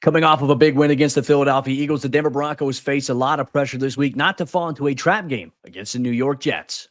Coming off of a big win against the Philadelphia Eagles, the Denver Broncos face a lot of pressure this week not to fall into a trap game against the New York Jets.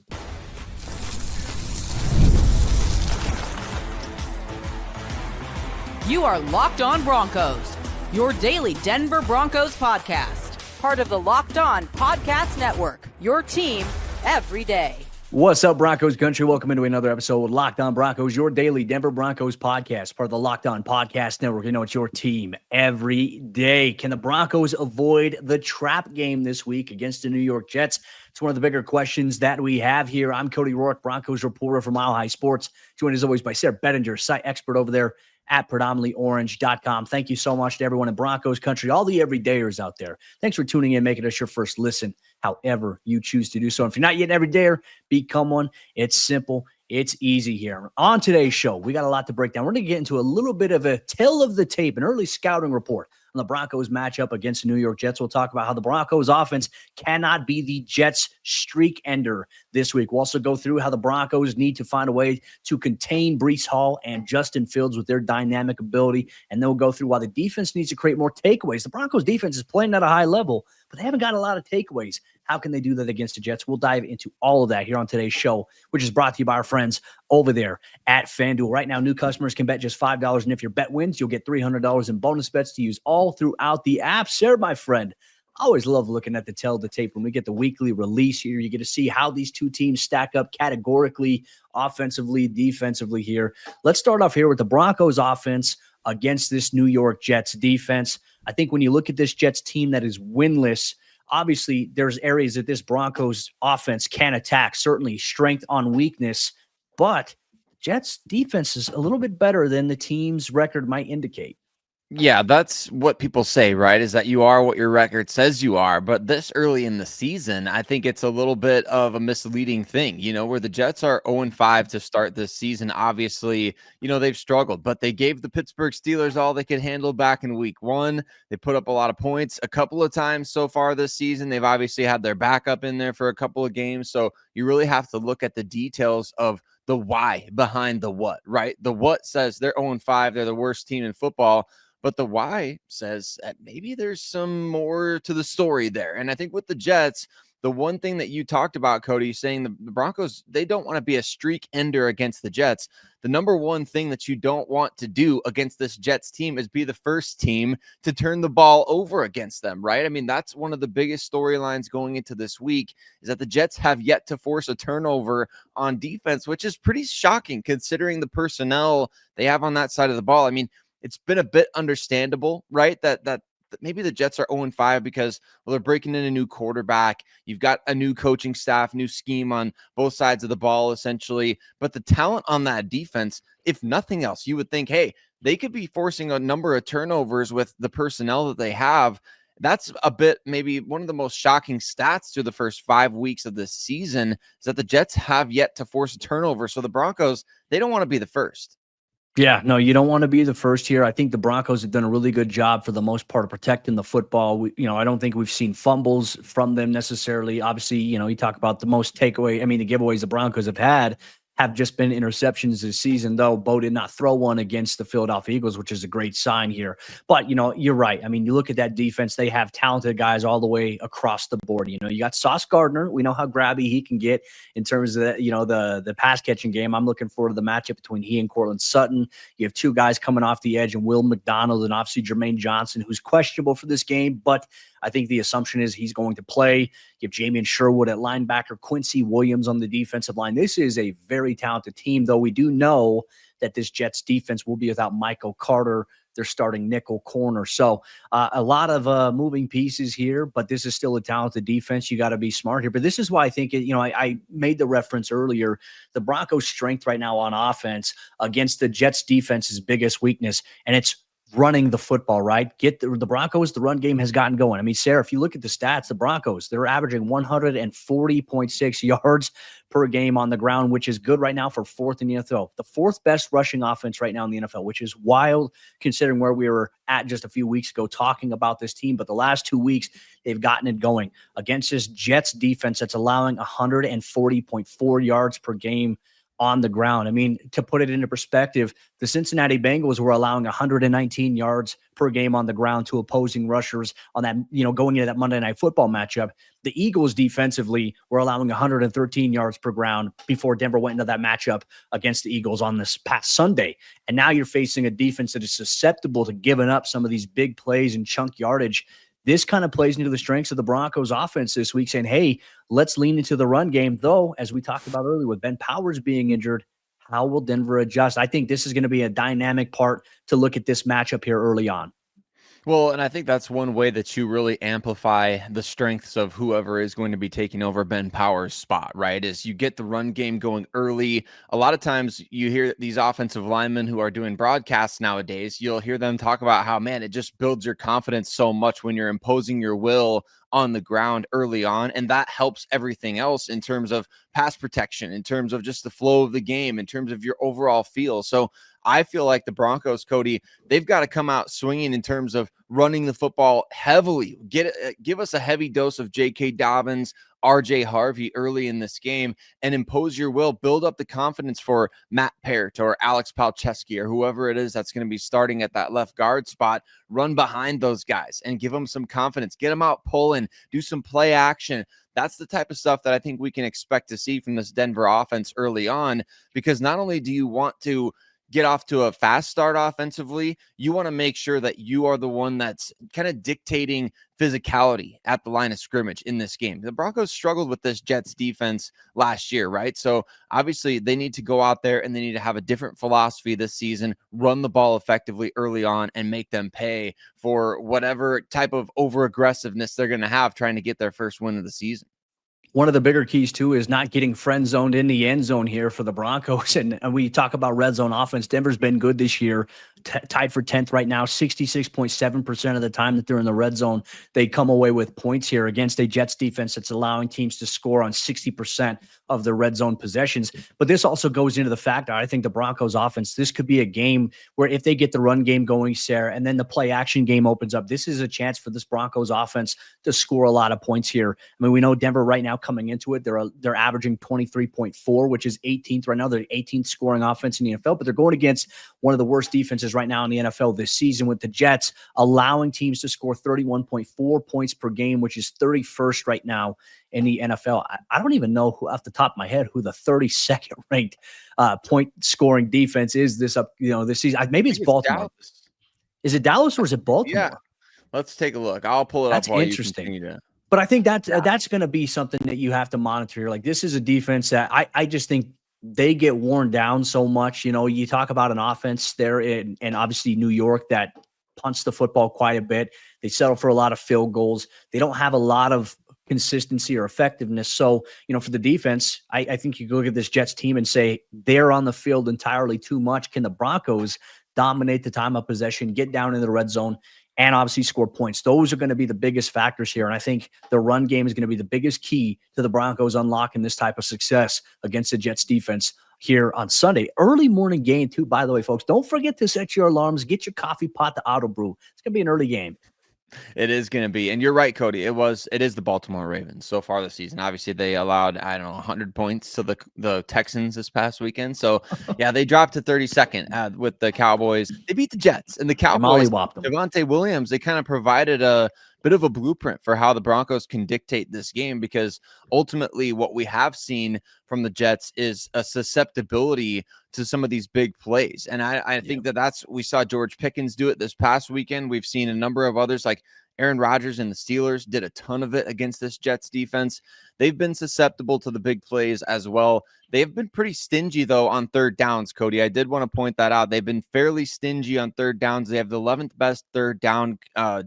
You are Locked On Broncos, your daily Denver Broncos podcast. Part of the Locked On Podcast Network, your team every day. What's up, Broncos Country? Welcome into another episode of Locked On Broncos, your daily Denver Broncos podcast, part of the Locked On Podcast Network. You know, it's your team every day. Can the Broncos avoid the trap game this week against the New York Jets? It's one of the bigger questions that we have here. I'm Cody Roark, Broncos reporter for Mile High Sports, joined as always by Sayre Bedinger, site expert over there at predominantlyorange.com. Thank you so much to everyone in Broncos Country, all the everydayers out there. Thanks for tuning in, making us your first listen, however you choose to do so. If you're not yet an everydayer, become one. It's simple. It's easy here. On today's show, we got a lot to break down. We're going to get into a little bit of a tale of the tape, an early scouting report on the Broncos matchup against the New York Jets. We'll talk about how the Broncos offense cannot be the Jets streak ender this week. We'll also go through how the Broncos need to find a way to contain Breece Hall and Justin Fields with their dynamic ability. And then we'll go through why the defense needs to create more takeaways. The Broncos defense is playing at a high level, but they haven't got a lot of takeaways. How can they do that against the Jets? We'll dive into all of that here on today's show, which is brought to you by our friends over there at FanDuel. Right now, new customers can bet just $5, and if your bet wins, you'll get $300 in bonus bets to use all throughout the app. Sayre, my friend, I always love looking at the tell of the tape when we get the weekly release here. You get to see how these two teams stack up categorically, offensively, defensively here. Let's start off here with the Broncos offense against this New York Jets defense. I think when you look at this Jets team that is winless, obviously, there's areas that this Broncos offense can attack, certainly strength on weakness, but Jets defense is a little bit better than the team's record might indicate. Yeah, that's what people say, right? Is that you are what your record says you are. But this early in the season, I think it's a little bit of a misleading thing, where the Jets are 0-5 to start this season. Obviously, they've struggled, but they gave the Pittsburgh Steelers all they could handle back in week 1. They put up a lot of points a couple of times so far this season. They've obviously had their backup in there for a couple of games. So you really have to look at the details of the why behind the what, right? The what says they're 0-5, they're the worst team in football. But the why says that maybe there's some more to the story there. And I think with the Jets, the one thing that you talked about, Cody, saying the Broncos, they don't want to be a streak ender against the Jets. The number one thing that you don't want to do against this Jets team is be the first team to turn the ball over against them, right? I mean, that's one of the biggest storylines going into this week is that the Jets have yet to force a turnover on defense, which is pretty shocking considering the personnel they have on that side of the ball. I mean, it's been a bit understandable, right? That maybe the Jets are 0-5 because, well, they're breaking in a new quarterback. You've got a new coaching staff, new scheme on both sides of the ball, essentially. But the talent on that defense, if nothing else, you would think, hey, they could be forcing a number of turnovers with the personnel that they have. That's a bit maybe one of the most shocking stats through the first 5 weeks of this season is that the Jets have yet to force a turnover. So the Broncos, they don't want to be the first. Yeah, no, you don't want to be the first here. I think the Broncos have done a really good job for the most part of protecting the football. I don't think we've seen fumbles from them necessarily. Obviously, you talk about the most takeaway. I mean, the giveaways the Broncos have just been interceptions this season, though Bo did not throw one against the Philadelphia Eagles, which is a great sign here. But, you're right. I mean, you look at that defense, they have talented guys all the way across the board. You got Sauce Gardner. We know how grabby he can get in terms of the pass catching game. I'm looking forward to the matchup between he and Cortland Sutton. You have two guys coming off the edge, and Will McDonald and obviously Jermaine Johnson, who's questionable for this game, but I think the assumption is he's going to play. You have Jamian Sherwood at linebacker, Quincy Williams on the defensive line. This is a very talented team, though we do know that this Jets defense will be without Michael Carter, their starting nickel corner. So a lot of moving pieces here, but this is still a talented defense. You got to be smart here. But this is why I think, I made the reference earlier, the Broncos' strength right now on offense against the Jets defense's biggest weakness, and it's running the football, right? Get the Broncos, the run game has gotten going. I mean, Sayre, if you look at the stats, the Broncos, they're averaging 140.6 yards per game on the ground, which is good right now for fourth in the NFL. The fourth best rushing offense right now in the NFL, which is wild considering where we were at just a few weeks ago talking about this team. But the last 2 weeks, they've gotten it going against this Jets defense that's allowing 140.4 yards per game on the ground. I mean, to put it into perspective, the Cincinnati Bengals were allowing 119 yards per game on the ground to opposing rushers on that, going into that Monday Night Football matchup. The Eagles defensively were allowing 113 yards per ground before Denver went into that matchup against the Eagles on this past Sunday. And now you're facing a defense that is susceptible to giving up some of these big plays and chunk yardage. This kind of plays into the strengths of the Broncos offense this week, saying, hey, let's lean into the run game. Though, as we talked about earlier, with Ben Powers being injured, how will Denver adjust? I think this is going to be a dynamic part to look at this matchup here early on. Well, and I think that's one way that you really amplify the strengths of whoever is going to be taking over Ben Powers' spot, right? Is you get the run game going early. A lot of times you hear these offensive linemen who are doing broadcasts nowadays, you'll hear them talk about how, man, it just builds your confidence so much when you're imposing your will on the ground early on. And that helps everything else in terms of pass protection, in terms of just the flow of the game, in terms of your overall feel. So I feel like the Broncos, Cody, they've got to come out swinging in terms of running the football heavily. Give us a heavy dose of J.K. Dobbins, RJ Harvey early in this game and impose your will. Build up the confidence for Matt Peart or Alex Palczewski or whoever it is that's going to be starting at that left guard spot. Run behind those guys and give them some confidence. Get them out pulling, do some play action. That's the type of stuff that I think we can expect to see from this Denver offense early on, because not only do you want to get off to a fast start offensively, you want to make sure that you are the one that's kind of dictating physicality at the line of scrimmage in this game. The Broncos struggled with this Jets defense last year, right? So obviously they need to go out there and they need to have a different philosophy this season, run the ball effectively early on and make them pay for whatever type of over aggressiveness they're going to have trying to get their first win of the season. One of the bigger keys, too, is not getting friend zoned in the end zone here for the Broncos. And we talk about red zone offense. Denver's been good this year, tied for 10th right now, 66.7% of the time that they're in the red zone. They come away with points here against a Jets defense that's allowing teams to score on 60% of their red zone possessions. But this also goes into the fact that I think the Broncos offense, this could be a game where if they get the run game going, Sayre, and then the play action game opens up, this is a chance for this Broncos offense to score a lot of points here. I mean, we know Denver right now coming into it, they're averaging 23.4, which is 18th right now. They're 18th scoring offense in the NFL, but they're going against one of the worst defenses right now in the NFL this season, with the Jets allowing teams to score 31.4 points per game, which is 31st right now in the NFL. I don't even know who, off the top of my head, who the 32nd ranked point scoring defense is this season. Maybe it's Baltimore. Dallas. Is it Dallas or is it Baltimore? Yeah. Let's take a look. I'll pull it That's up while interesting. you continue to. But I think that's going to be something that you have to monitor. Like, this is a defense that I just think they get worn down so much. You talk about an offense there and obviously New York that punts the football quite a bit. They settle for a lot of field goals. They don't have a lot of consistency or effectiveness. So, for the defense, I think you look at this Jets team and say they're on the field entirely too much. Can the Broncos dominate the time of possession, get down in the red zone, and obviously score points? Those are going to be the biggest factors here. And I think the run game is going to be the biggest key to the Broncos unlocking this type of success against the Jets defense here on Sunday. Early morning game, too, by the way, folks. Don't forget to set your alarms. Get your coffee pot to auto brew. It's going to be an early game. It is going to be. And you're right, Cody. It is the Baltimore Ravens so far this season. Obviously, they allowed, 100 points to the Texans this past weekend. So, yeah, they dropped to 32nd with the Cowboys. They beat the Jets. And the Cowboys, Javonte Williams, they kind of provided a bit of a blueprint for how the Broncos can dictate this game, because ultimately what we have seen from the Jets is a susceptibility to some of these big plays. And I think we saw George Pickens do it this past weekend. We've seen a number of others, like Aaron Rodgers and the Steelers did a ton of it against this Jets defense. They've been susceptible to the big plays as well. They've been pretty stingy, though, on third downs, Cody. I did want to point that out. They've been fairly stingy on third downs. They have the 11th best third down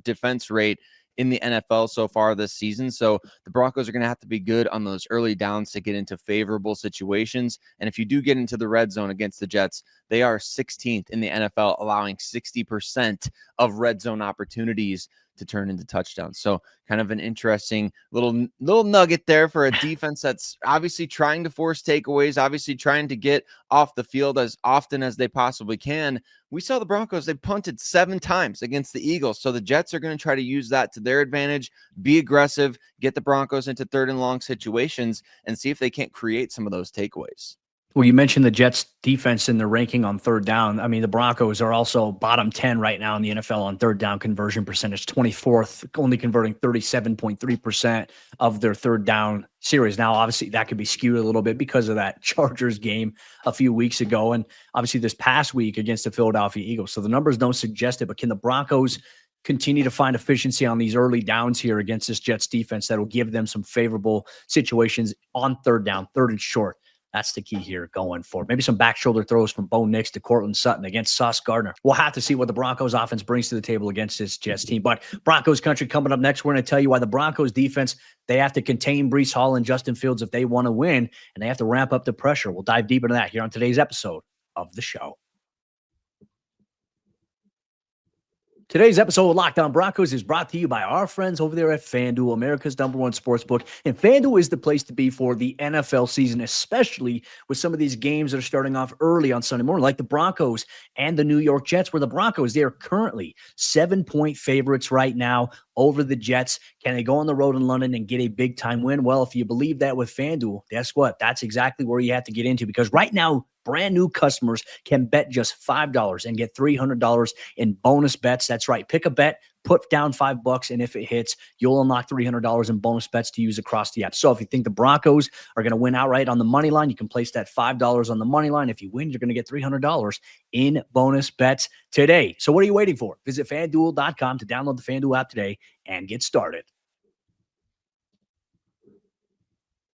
defense rate in the NFL so far this season. So the Broncos are going to have to be good on those early downs to get into favorable situations. And if you do get into the red zone against the Jets, they are 16th in the NFL, allowing 60% of red zone opportunities to turn into touchdowns. So kind of an interesting little nugget there for a defense that's obviously trying to force takeaways, obviously trying to get off the field as often as they possibly can. We saw the Broncos, they punted 7 times against the Eagles. So the Jets are going to try to use that to their advantage, be aggressive, get the Broncos into third and long situations, and see if they can't create some of those takeaways. Well, you mentioned the Jets defense in their ranking on third down. I mean, the Broncos are also bottom 10 right now in the NFL on third down conversion percentage, 24th, only converting 37.3% of their third down series. Now, obviously, that could be skewed a little bit because of that Chargers game a few weeks ago. And obviously, this past week against the Philadelphia Eagles. So the numbers don't suggest it, but can the Broncos continue to find efficiency on these early downs here against this Jets defense that will give them some favorable situations on third down, third and short? That's the key here going forward. Maybe some back shoulder throws from Bo Nix to Cortland Sutton against Sauce Gardner. We'll have to see what the Broncos offense brings to the table against this Jets team. But Broncos country coming up next, we're going to tell you why the Broncos defense, they have to contain Breece Hall and Justin Fields if they want to win, and they have to ramp up the pressure. We'll dive deep into that here on today's episode of the show. Today's episode of Locked On Broncos is brought to you by our friends over there at FanDuel, America's #1 sportsbook. And FanDuel is the place to be for the NFL season, especially with some of these games that are starting off early on Sunday morning, like the Broncos and the New York Jets, where the Broncos, they are currently 7-point favorites right now over the Jets. Can they go on the road in London and get a big-time win? Well, if you believe that with FanDuel, guess what? That's exactly where you have to get into, because right now, brand new customers can bet just $5 and get $300 in bonus bets. That's right. Pick a bet, put down $5, and if it hits, you'll unlock $300 in bonus bets to use across the app. So if you think the Broncos are going to win outright on the money line, you can place that $5 on the money line. If you win, you're going to get $300 in bonus bets today. So what are you waiting for? Visit FanDuel.com to download the FanDuel app today and get started.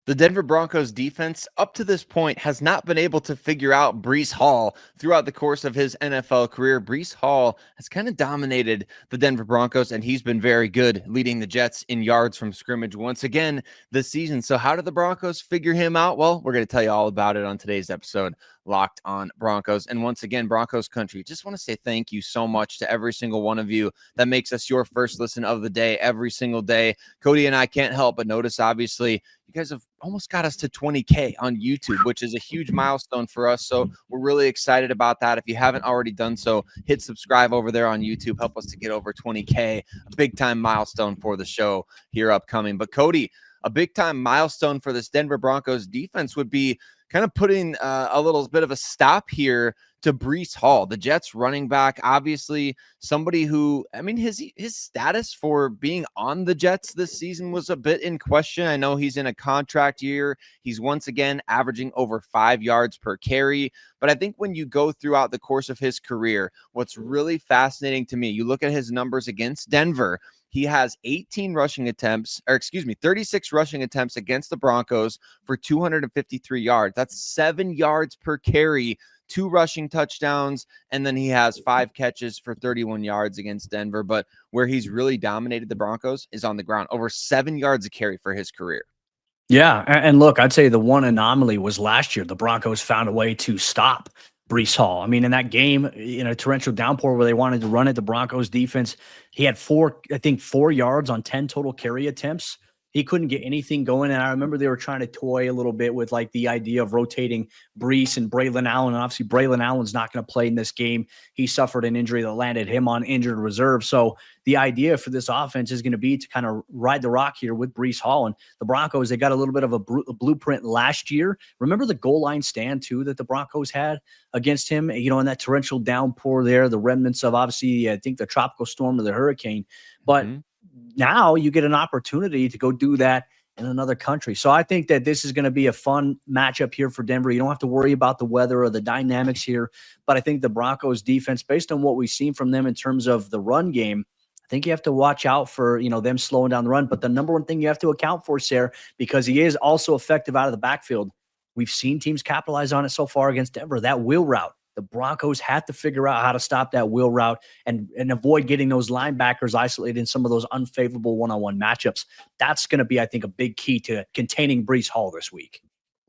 The Denver Broncos defense up to this point has not been able to figure out Breece Hall throughout the course of his NFL career. Breece Hall has kind of dominated the Denver Broncos, and he's been very good leading the Jets in yards from scrimmage once again this season. So how did the Broncos figure him out? Well, we're going to tell you all about it on today's episode, Locked On Broncos. And once again, Broncos country, just want to say thank you so much to every single one of you that makes us your first listen of the day every single day. Cody and I can't help but notice, obviously, you guys have almost got us to 20K on YouTube, which is a huge milestone for us. So we're really excited about that. If you haven't already done so, hit subscribe over there on YouTube. Help us to get over 20K, a big time milestone for the show here upcoming. But Cody, a big time milestone for this Denver Broncos defense would be kind of putting a little bit of a stop here to Breece Hall, the Jets running back. Obviously, somebody who, I mean, his status for being on the Jets this season was a bit in question. I know he's in a contract year. He's once again averaging over 5 yards per carry. But I think when you go throughout the course of his career, what's really fascinating to me, you look at his numbers against Denver. He has 36 rushing attempts against the Broncos for 253 yards. That's 7 yards per carry, 2 rushing touchdowns, and then he has 5 catches for 31 yards against Denver. But where he's really dominated the Broncos is on the ground, over 7 yards a carry for his career. Yeah, and look, I'd say the one anomaly was last year. The Broncos found a way to stop Breece Hall. I mean, in that game, in a torrential downpour where they wanted to run it, the Broncos defense, he had 4 yards on 10 total carry attempts. He couldn't get anything going. And I remember they were trying to toy a little bit with like the idea of rotating Breece and Braylon Allen. And obviously Braylon Allen's not going to play in this game. He suffered an injury that landed him on injured reserve. So the idea for this offense is going to be to kind of ride the rock here with Breece Hall. And the Broncos, they got a little bit of a blueprint last year. Remember the goal line stand too that the Broncos had against him, you know, in that torrential downpour there, the remnants of obviously, I think the tropical storm or the hurricane. But now you get an opportunity to go do that in another country. So I think that this is going to be a fun matchup here for Denver. You don't have to worry about the weather or the dynamics here. But I think the Broncos defense, based on what we've seen from them in terms of the run game, I think you have to watch out for, you know, them slowing down the run. But the number one thing you have to account for, Sayre, because he is also effective out of the backfield. We've seen teams capitalize on it so far against Denver, that wheel route. The Broncos have to figure out how to stop that wheel route and avoid getting those linebackers isolated in some of those unfavorable one-on-one matchups. That's going to be, I think, a big key to containing Breece Hall this week.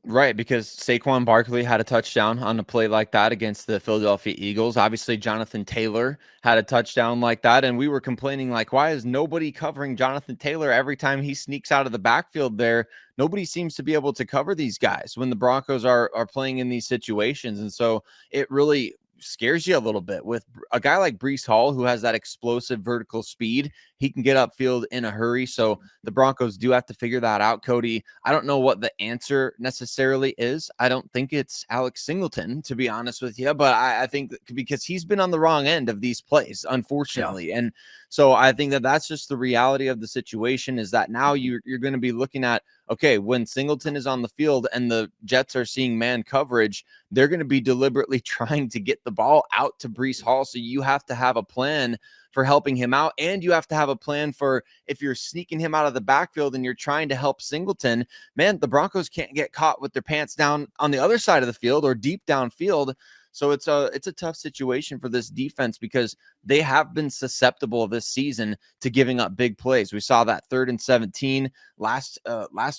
Right, because Saquon Barkley had a touchdown on a play like that against the Philadelphia Eagles. Obviously, Jonathan Taylor had a touchdown like that, and we were complaining, like, why is nobody covering Jonathan Taylor every time he sneaks out of the backfield there? Nobody seems to be able to cover these guys when the Broncos are playing in these situations. And so it really scares you a little bit with a guy like Breece Hall, who has that explosive vertical speed. He can get upfield in a hurry. So the Broncos do have to figure that out, Cody. I don't know what the answer necessarily is. I don't think it's Alex Singleton, to be honest with you, but I think because he's been on the wrong end of these plays, unfortunately. Yeah. And so I think that that's just the reality of the situation, is that now you're going to be looking at, okay, when Singleton is on the field and the Jets are seeing man coverage, they're going to be deliberately trying to get the ball out to Breece Hall. So you have to have a plan for helping him out, and you have to have a plan for if you're sneaking him out of the backfield and you're trying to help Singleton, man, the Broncos can't get caught with their pants down on the other side of the field or deep downfield. So it's a tough situation for this defense, because they have been susceptible this season to giving up big plays. We saw that 3rd and 17 last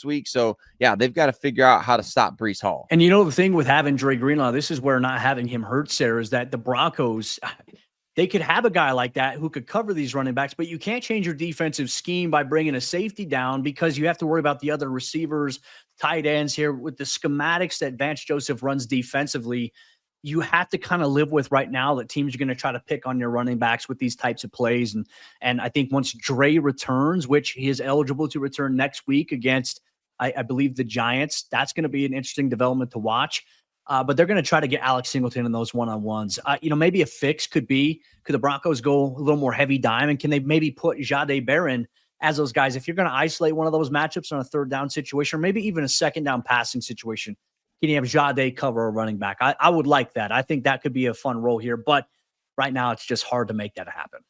week. So yeah, they've got to figure out how to stop Breece Hall. And you know, the thing with having Dre Greenlaw, this is where not having him hurt, Sayre, is that the Broncos, they could have a guy like that who could cover these running backs, but you can't change your defensive scheme by bringing a safety down, because you have to worry about the other receivers, tight ends here with the schematics that Vance Joseph runs defensively. You have to kind of live with right now that teams are going to try to pick on your running backs with these types of plays. And I think once Dre returns, which he is eligible to return next week against, I believe, the Giants, that's going to be an interesting development to watch. But they're going to try to get Alex Singleton in those one-on-ones. Maybe a fix could be, could the Broncos go a little more heavy dime, and can they maybe put Jahdae Barron as those guys? If you're going to isolate one of those matchups on a 3rd down situation, or maybe even a 2nd down passing situation, can you have Jahdae cover a running back? I would like that. I think that could be a fun role here, but right now it's just hard to make that happen.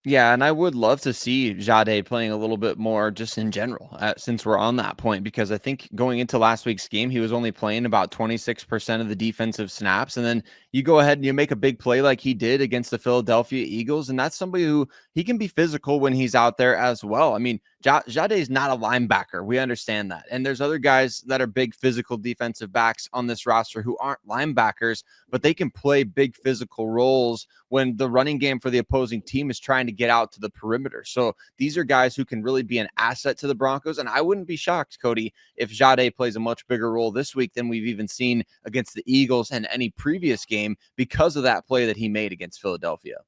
Yeah, and I would love to see Jahdae playing a little bit more just in general, since we're on that point, because I think going into last week's game, he was only playing about 26% of the defensive snaps. And then you go ahead and you make a big play like he did against the Philadelphia Eagles. And that's somebody who he can be physical when he's out there as well. I mean, Jahdae is not a linebacker. We understand that. And there's other guys that are big physical defensive backs on this roster who aren't linebackers, but they can play big physical roles when the running game for the opposing team is trying to get out to the perimeter. So these are guys who can really be an asset to the Broncos. And I wouldn't be shocked, Cody, if Jahdae plays a much bigger role this week than we've even seen against the Eagles and any previous game, because of that play that he made against Philadelphia.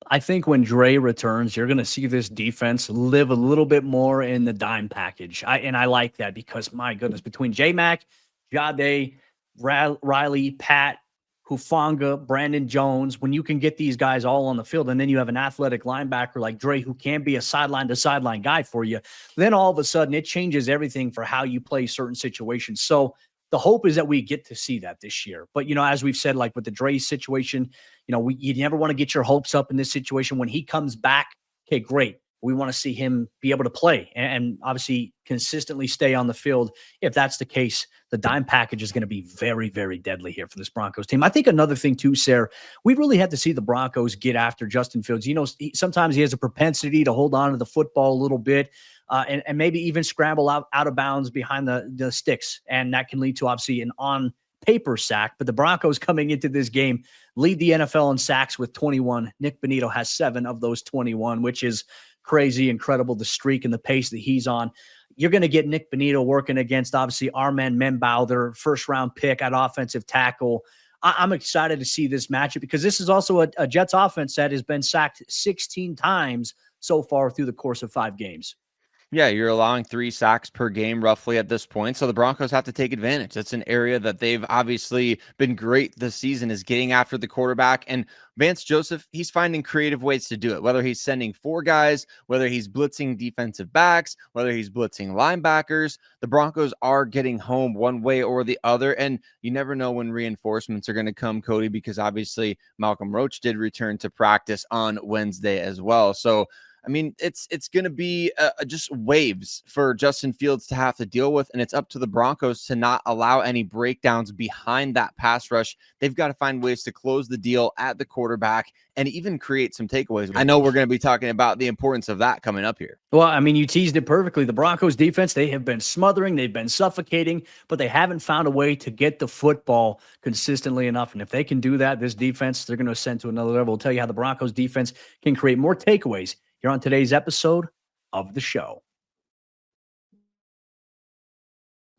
I think when Dre returns, you're going to see this defense live a little bit more in the dime package. I like that, because my goodness, between J-Mac, Jahdae, Riley, Pat, Hufanga, Brandon Jones, when you can get these guys all on the field, and then you have an athletic linebacker like Dre who can be a sideline-to-sideline guy for you, then all of a sudden it changes everything for how you play certain situations. So the hope is that we get to see that this year. But, as we've said, like with the Dre situation, you never want to get your hopes up in this situation. When he comes back, okay, great. We want to see him be able to play and obviously consistently stay on the field. If that's the case, the dime package is going to be very, very deadly here for this Broncos team. I think another thing too, Sayre, we really have to see the Broncos get after Justin Fields. Sometimes he has a propensity to hold on to the football a little bit and maybe even scramble out of bounds behind the sticks. And that can lead to obviously an on paper sack. But the Broncos coming into this game lead the NFL in sacks with 21. Nik Bonitto has 7 of those 21, which is crazy, incredible, the streak and the pace that he's on. You're going to get Nik Bonitto working against, obviously, Armand Membau, their first-round pick at offensive tackle. I'm excited to see this matchup, because this is also a Jets offense that has been sacked 16 times so far through the course of 5 games. Yeah, you're allowing 3 sacks per game roughly at this point. So the Broncos have to take advantage. That's an area that they've obviously been great this season, is getting after the quarterback. And Vance Joseph, he's finding creative ways to do it, whether he's sending 4 guys, whether he's blitzing defensive backs, whether he's blitzing linebackers. The Broncos are getting home one way or the other. And you never know when reinforcements are going to come, Cody, because obviously Malcolm Roach did return to practice on Wednesday as well. So I mean, it's going to be just waves for Justin Fields to have to deal with, and it's up to the Broncos to not allow any breakdowns behind that pass rush. They've got to find ways to close the deal at the quarterback and even create some takeaways. I know we're going to be talking about the importance of that coming up here. Well, I mean, you teased it perfectly. The Broncos defense, they have been smothering, they've been suffocating, but they haven't found a way to get the football consistently enough. And if they can do that, this defense, they're going to ascend to another level. We'll tell you how the Broncos defense can create more takeaways here on today's episode of the show.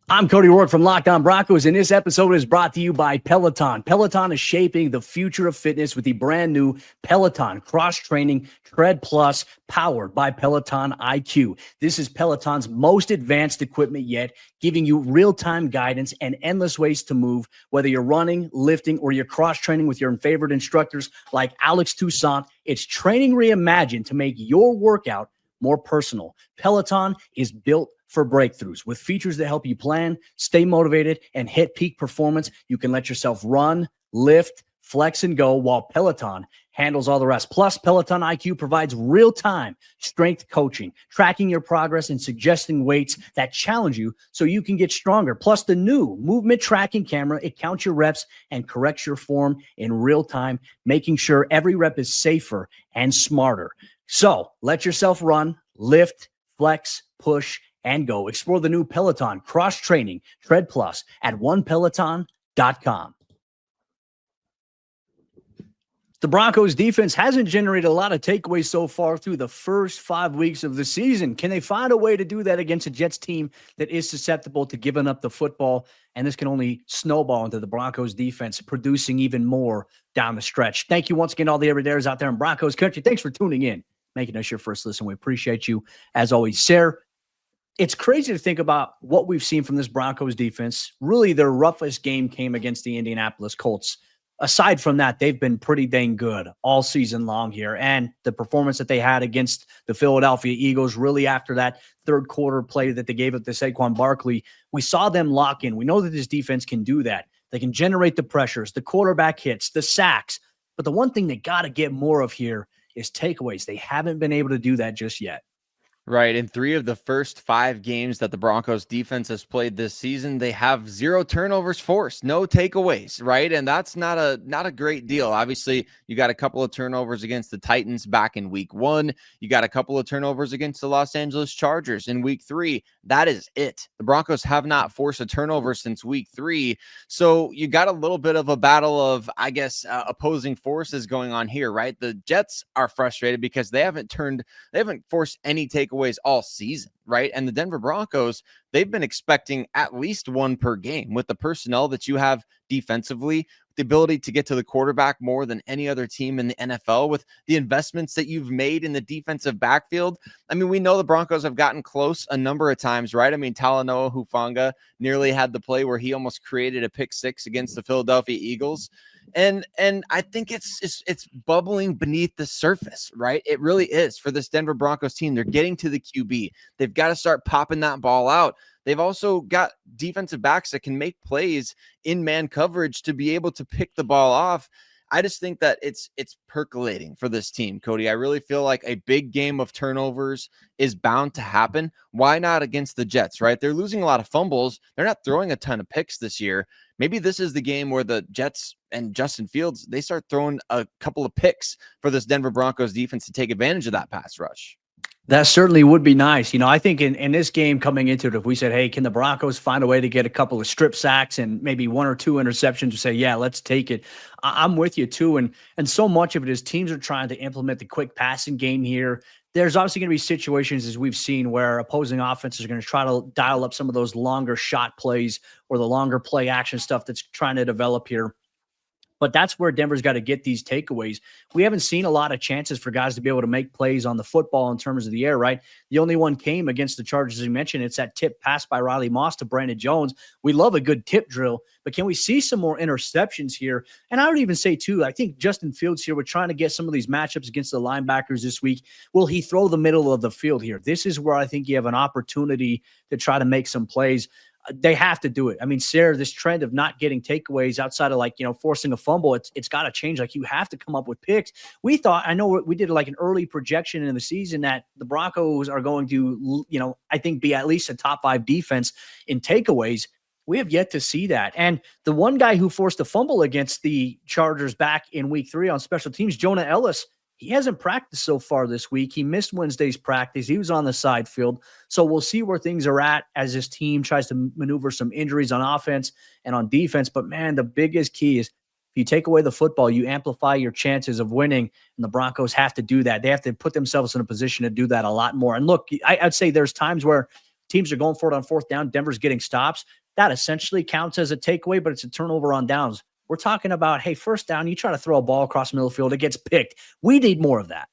I'm Cody Roark from Locked On Broncos, and this episode is brought to you by Peloton. Peloton is shaping the future of fitness with the brand new Peloton cross-training Tread Plus, powered by Peloton IQ. This is Peloton's most advanced equipment yet, giving you real-time guidance and endless ways to move, whether you're running, lifting, or you're cross-training with your favorite instructors like Alex Toussaint. It's training reimagined to make your workout more personal. Peloton is built for breakthroughs with features that help you plan, stay motivated, and hit peak performance. You can let yourself run, lift, flex, and go while Peloton handles all the rest. Plus, Peloton IQ provides real-time strength coaching, tracking your progress and suggesting weights that challenge you so you can get stronger. Plus, the new movement tracking camera, it counts your reps and corrects your form in real time, making sure every rep is safer and smarter. So let yourself run, lift, flex, push, and go. Explore the new Peloton cross-training Tread Plus at onepeloton.com. The Broncos defense hasn't generated a lot of takeaways so far through the first 5 weeks of the season. Can they find a way to do that against a Jets team that is susceptible to giving up the football? And this can only snowball into the Broncos defense producing even more down the stretch. Thank you once again, all the everydayers out there in Broncos country. Thanks for tuning in, making us your first listen. We appreciate you as always. Sayre, it's crazy to think about what we've seen from this Broncos defense. Really, their roughest game came against the Indianapolis Colts. Aside from that, they've been pretty dang good all season long here. And the performance that they had against the Philadelphia Eagles, really after that third quarter play that they gave up to Saquon Barkley, we saw them lock in. We know that this defense can do that. They can generate the pressures, the quarterback hits, the sacks. But the one thing they got to get more of here is takeaways. They haven't been able to do that just yet. Right. In 3 of the first 5 games that the Broncos defense has played this season, they have 0 turnovers forced, no takeaways, right? And that's not a great deal. Obviously, you got a couple of turnovers against the Titans back in week 1. You got a couple of turnovers against the Los Angeles Chargers in week 3. That is it. The Broncos have not forced a turnover since week 3. So you got a little bit of a battle of, I guess, opposing forces going on here, right? The Jets are frustrated because they haven't forced any takeaways all season, right? And the Denver Broncos, they've been expecting at least 1 per game with the personnel that you have defensively, the ability to get to the quarterback more than any other team in the NFL, with the investments that you've made in the defensive backfield. I mean, we know the Broncos have gotten close a number of times, right? I mean, Talanoa Hufanga nearly had the play where he almost created a pick 6 against the Philadelphia Eagles. And I think it's bubbling beneath the surface, right? It really is for this Denver Broncos team. They're getting to the QB. They've got to start popping that ball out. They've also got defensive backs that can make plays in man coverage to be able to pick the ball off. I just think that it's percolating for this team, Cody. I really feel like a big game of turnovers is bound to happen. Why not against the Jets, right? They're losing a lot of fumbles. They're not throwing a ton of picks this year. Maybe this is the game where the Jets and Justin Fields, they start throwing a couple of picks for this Denver Broncos defense to take advantage of that pass rush. That certainly would be nice. You know, I think in this game coming into it, if we said, hey, can the Broncos find a way to get a couple of strip sacks and maybe 1 or 2 interceptions to say, yeah, let's take it. I'm with you too. And so much of it is teams are trying to implement the quick passing game here. There's obviously going to be situations, as we've seen, where opposing offenses are going to try to dial up some of those longer shot plays or the longer play action stuff that's trying to develop here. But that's where Denver's got to get these takeaways. We haven't seen a lot of chances for guys to be able to make plays on the football in terms of the air, right? The only one came against the Chargers, as you mentioned. It's that tip pass by Riley Moss to Brandon Jones. We love a good tip drill, but can we see some more interceptions here? And I would even say, too, I think Justin Fields here, we're trying to get some of these matchups against the linebackers this week. Will he throw the middle of the field here? This is where I think you have an opportunity to try to make some plays. They have to do it. I mean, Sayre, this trend of not getting takeaways outside of forcing a fumble, it's got to change. Like, you have to come up with picks. We thought, I know we did like an early projection in the season that the Broncos are going to, I think be at least a top 5 defense in takeaways. We have yet to see that. And the one guy who forced a fumble against the Chargers back in week 3 on special teams, Jonah Ellis, he hasn't practiced so far this week. He missed Wednesday's practice. He was on the side field. So we'll see where things are at as this team tries to maneuver some injuries on offense and on defense. But, man, the biggest key is if you take away the football, you amplify your chances of winning, and the Broncos have to do that. They have to put themselves in a position to do that a lot more. And, look, I'd say there's times where teams are going for it on fourth down. Denver's getting stops. That essentially counts as a takeaway, but it's a turnover on downs. We're talking about, hey, first down, you try to throw a ball across the middle of the field, it gets picked. We need more of that.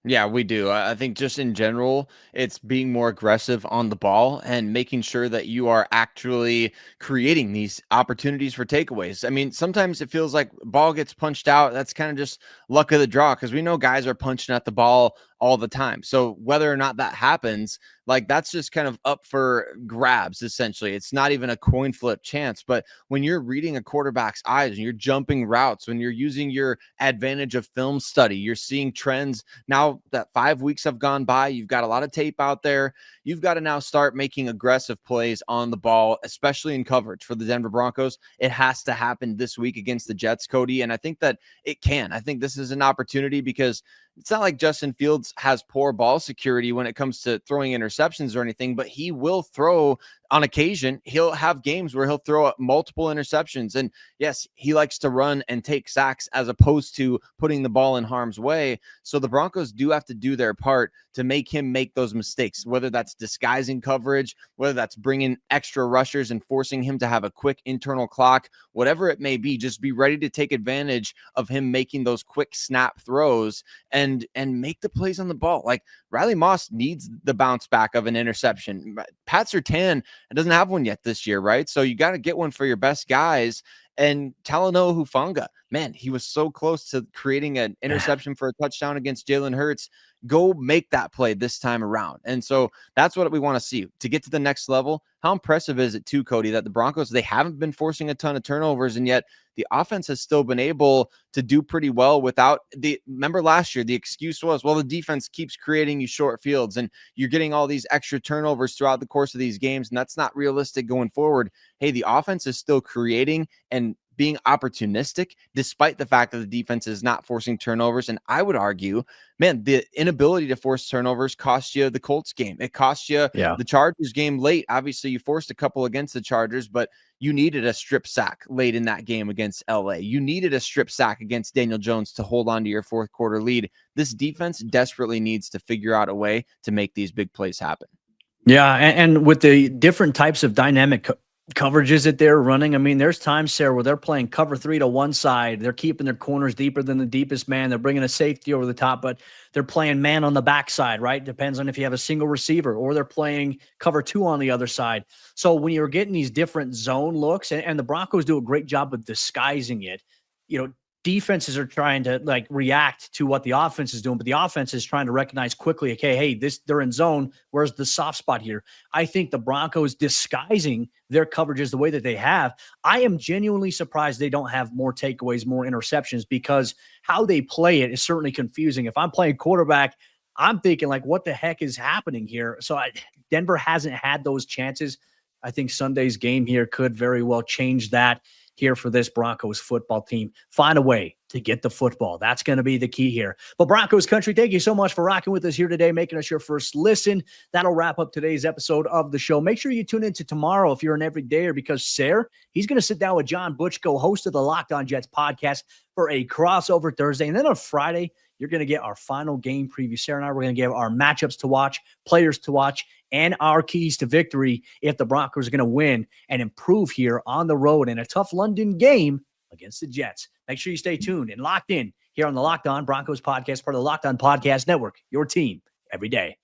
Yeah, we do. I think just in general, it's being more aggressive on the ball and making sure that you are actually creating these opportunities for takeaways. I mean, sometimes it feels like ball gets punched out. That's kind of just luck of the draw because we know guys are punching at the ball all the time. So whether or not that happens, like that's just kind of up for grabs, essentially. It's not even a coin flip chance. But when you're reading a quarterback's eyes and you're jumping routes, when you're using your advantage of film study, you're seeing trends. Now that 5 weeks have gone by, you've got a lot of tape out there. You've got to now start making aggressive plays on the ball, especially in coverage for the Denver Broncos. It has to happen this week against the Jets, Cody. And I think that it can. I think this is an opportunity because it's not like Justin Fields has poor ball security when it comes to throwing interceptions or anything, but he will throw on occasion. He'll have games where he'll throw multiple interceptions. And yes, he likes to run and take sacks as opposed to putting the ball in harm's way. So the Broncos do have to do their part to make him make those mistakes, whether that's disguising coverage, whether that's bringing extra rushers and forcing him to have a quick internal clock, whatever it may be. Just be ready to take advantage of him making those quick snap throws and make the plays on the ball. Like Riley Moss needs the bounce back of an interception. Pat Surtain doesn't have one yet this year, right? So you got to get one for your best guys. And Talanoa Hufanga, man, he was so close to creating an interception for a touchdown against Jalen Hurts. Go make that play this time around. And so that's what we want to see to get to the next level. How impressive is it too, Cody, that the Broncos, they haven't been forcing a ton of turnovers, and yet the offense has still been able to do pretty well without remember last year, the excuse was, well, the defense keeps creating you short fields and you're getting all these extra turnovers throughout the course of these games. And that's not realistic going forward. Hey, the offense is still creating and being opportunistic, despite the fact that the defense is not forcing turnovers. And I would argue, man, the inability to force turnovers cost you the Colts game. It cost you the Chargers game late. Obviously, you forced a couple against the Chargers, but you needed a strip sack late in that game against LA. You needed a strip sack against Daniel Jones to hold on to your fourth quarter lead. This defense desperately needs to figure out a way to make these big plays happen. Yeah, and with the different types of dynamic coverages that they're running. I mean, there's times, Sarah, where they're playing cover 3 to one side. They're keeping their corners deeper than the deepest man. They're bringing a safety over the top, but they're playing man on the backside, right? Depends on if you have a single receiver, or they're playing cover 2 on the other side. So when you're getting these different zone looks, and the Broncos do a great job of disguising it, defenses are trying to like react to what the offense is doing, but the offense is trying to recognize quickly, okay, hey, they're in zone. Where's the soft spot here? I think the Broncos disguising their coverages the way that they have, I am genuinely surprised they don't have more takeaways, more interceptions, because how they play it is certainly confusing. If I'm playing quarterback, I'm thinking like, what the heck is happening here? So Denver hasn't had those chances. I think Sunday's game here could very well change that here for this Broncos football team. Find a way to get the football. That's going to be the key here. But Broncos Country, thank you so much for rocking with us here today, making us your first listen. That'll wrap up today's episode of the show. Make sure you tune into tomorrow if you're an everydayer, because Sayre, he's going to sit down with John Butchko, host of the Locked On Jets podcast, for a crossover Thursday. And then on Friday, you're going to get our final game preview. Sarah and I, we're going to give our matchups to watch, players to watch, and our keys to victory if the Broncos are going to win and improve here on the road in a tough London game against the Jets. Make sure you stay tuned and locked in here on the Locked On Broncos podcast, part of the Locked On Podcast Network, your team every day.